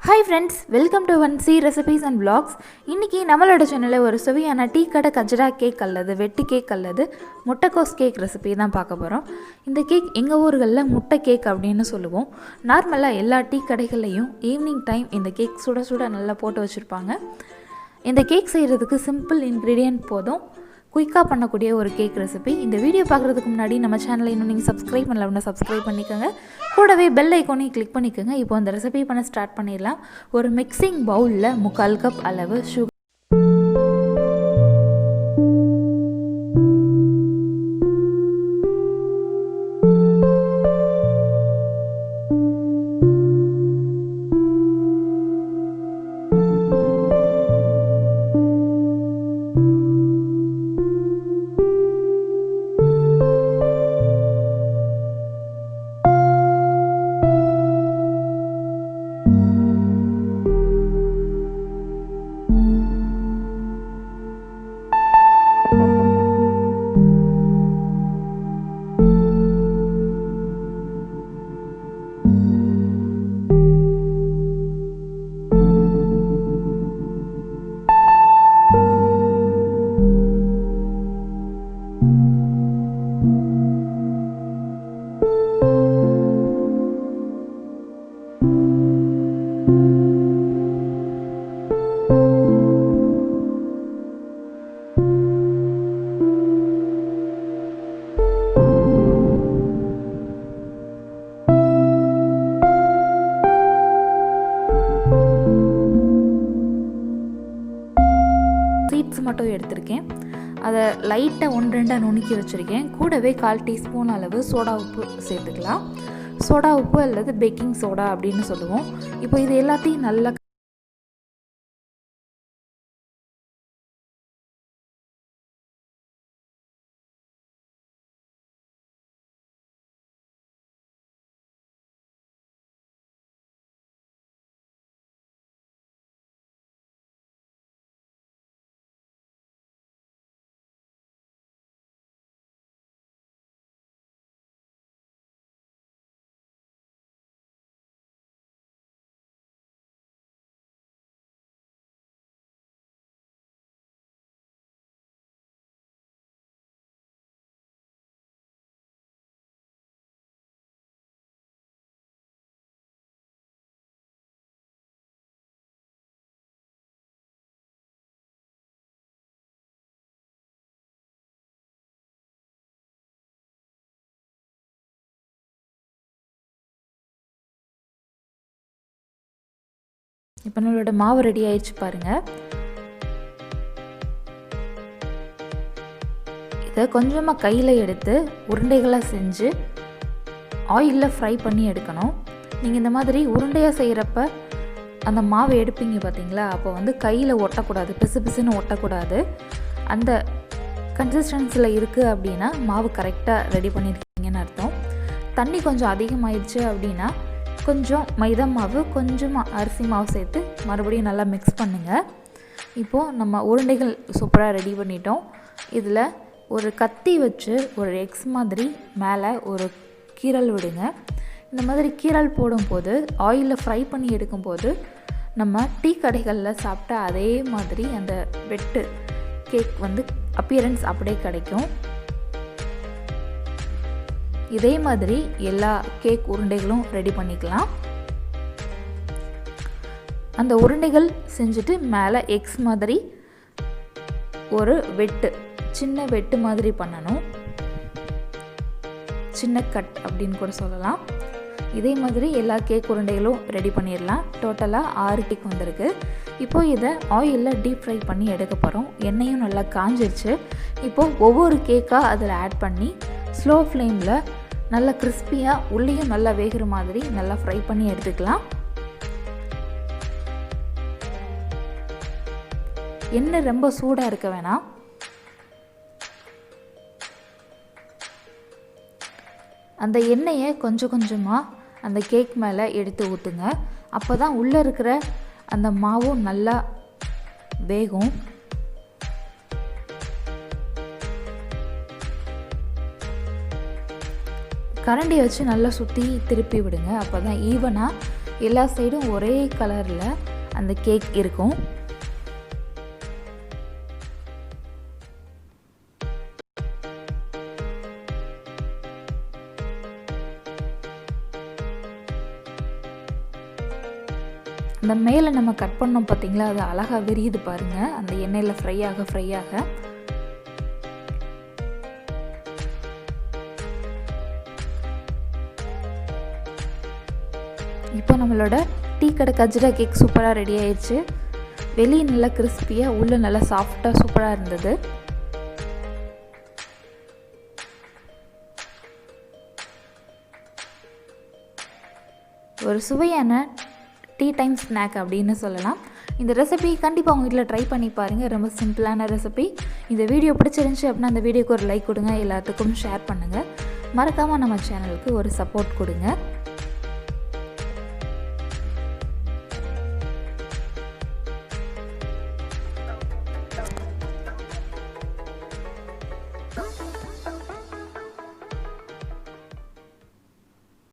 Hi friends, welcome to Vansi Recipes and Vlogs. இன்னைக்கு நம்மளோட சேனல்ல ஒரு சுவையான டீ கடை கஜடா கேக் அல்லது வெட்டு கேக் அல்லது முட்டைக்கோஸ் கேக் ரெசிபி தான் பார்க்க போறோம். இந்த கேக் எங்க ஊர்கள்ல முட்டை கேக் அப்படினு சொல்லுவோம். நார்மலா எல்லா டீ கடைகள்லயும் ஈவினிங் டைம் இந்த கேக் சுட சுட நல்லா போட்டு வச்சிருப்பாங்க. இந்த கேக் செய்யிறதுக்கு சிம்பிள் இன்கிரிடியன்ட் போதும். குயிக்காக பண்ணக்கூடிய ஒரு கேக் ரெசிபி. இந்த வீடியோ பார்க்குறதுக்கு முன்னாடி நம்ம சேனலை இன்னும் நீங்கள் சப்ஸ்கிரைப் பண்ணலன்னா சப்ஸ்கிரைப் பண்ணிக்கோங்க. கூடவே பெல் ஐக்கானையும் கிளிக் பண்ணிக்கோங்க. இப்போ அந்த ரெசிபி பண்ண ஸ்டார்ட் பண்ணிடலாம். ஒரு மிக்சிங் பவுலில் 3/4 கப் அளவு சுகர், சீட்ஸ் மட்டும் எடுத்திருக்கேன். அதை லைட்டாக 1-2 நுணுக்கி வச்சுருக்கேன். கூடவே 1/4 டீஸ்பூன் அளவு சோடா உப்பு சேர்த்துக்கலாம். சோடா உப்பு அல்லது பேக்கிங் சோடா அப்படின்னு சொல்லுவோம். இப்போ இது எல்லாத்தையும் நல்லா இப்போ நம்மளோட மாவு ரெடி ஆயிடுச்சு பாருங்கள். இதை கொஞ்சமாக கையில் எடுத்து உருண்டைகளாக செஞ்சு ஆயிலில் ஃப்ரை பண்ணி எடுக்கணும். நீங்கள் இந்த மாதிரி உருண்டையாக செய்கிறப்ப அந்த மாவு எடுப்பீங்க பார்த்தீங்களா, அப்போ வந்து கையில் ஒட்டக்கூடாது, பிசு பிசுன்னு ஒட்டக்கூடாது. அந்த கன்சிஸ்டன்சியில் இருக்குது அப்படின்னா மாவு கரெக்டாக ரெடி பண்ணியிருக்கீங்கன்னு அர்த்தம். தண்ணி கொஞ்சம் அதிகமாகிடுச்சு அப்படின்னா கொஞ்சம் மைதா மாவு, கொஞ்சமாக அரிசி மாவு சேர்த்து மறுபடியும் நல்லா மிக்ஸ் பண்ணுங்கள். இப்போது நம்ம உருண்டைகள் சூப்பராக ரெடி பண்ணிட்டோம். இதில் ஒரு கத்தி வச்சு ஒரு எக்ஸ் மாதிரி மேலே ஒரு கீரல் விடுங்க. இந்த மாதிரி கீரல் போடும்போது ஆயிலில் ஃப்ரை பண்ணி எடுக்கும்போது நம்ம டீ கடைகளில் சாப்பிட்ட அதே மாதிரி அந்த வெட்டு கேக் வந்து அப்பியரன்ஸ் அப்படியே கிடைக்கும். இதே மாதிரி எல்லா கேக் உருண்டைகளும் ரெடி பண்ணிக்கலாம். அந்த உருண்டைகள் செஞ்சுட்டு மேலே எக்ஸ் மாதிரி ஒரு வெட்டு, சின்ன வெட்டு மாதிரி பண்ணணும். சின்ன கட் அப்படின்னு கூட சொல்லலாம். இதே மாதிரி எல்லா கேக் உருண்டைகளும் ரெடி பண்ணிடலாம். டோட்டலாக 6 கேக் வந்திருக்கு. இப்போ இதை ஆயிலில் டீப் ஃப்ரை பண்ணி எடுக்க போகிறோம். எண்ணெயும் நல்லா காஞ்சிருச்சு. இப்போது ஒவ்வொரு கேக்காக அதில் ஆட் பண்ணி ஸ்லோ ஃப்ளேமில் நல்லா கிறிஸ்பியாக உள்ளேயும் நல்லா வேகிற மாதிரி நல்லா ஃப்ரை பண்ணி எடுத்துக்கலாம். எண்ணெய் ரொம்ப சூடாக இருக்க வேணாம். அந்த எண்ணெயை கொஞ்சம் கொஞ்சமாக அந்த கேக் மேலே எடுத்து ஊற்றுங்க. அப்போ தான் உள்ளே இருக்கிற அந்த மாவும் நல்லா வேகும். கரண்டியை வச்சு நல்லா சுற்றி திருப்பி விடுங்க. அப்போ தான் ஈவனாக எல்லா சைடும் ஒரே கலரில் அந்த கேக் இருக்கும். அந்த மேலே நம்ம கட் பண்ணோம் பார்த்தீங்களா, அது அழகாக விரியுது பாருங்கள், அந்த எண்ணெயில் ஃப்ரை ஆக. இப்போ நம்மளோட டீ கடை கஜ்ரா கேக் சூப்பராக ரெடி ஆயிடுச்சு. வெளியே நல்லா கிறிஸ்பியாக, உள்ளே நல்லா சாஃப்டாக சூப்பராக இருந்தது. ஒரு சுவையான டீ டைம் ஸ்நாக் அப்படின்னு சொல்லலாம். இந்த ரெசிபி கண்டிப்பாக உங்கள் வீட்டில் ட்ரை பண்ணி பாருங்கள். ரொம்ப சிம்பிளான ரெசிபி. இந்த வீடியோ பிடிச்சிருந்துச்சி அப்படின்னா அந்த வீடியோக்கு ஒரு லைக் கொடுங்க, எல்லாத்துக்கும் ஷேர் பண்ணுங்கள். மறக்காமல் நம்ம சேனலுக்கு ஒரு சப்போர்ட் கொடுங்க.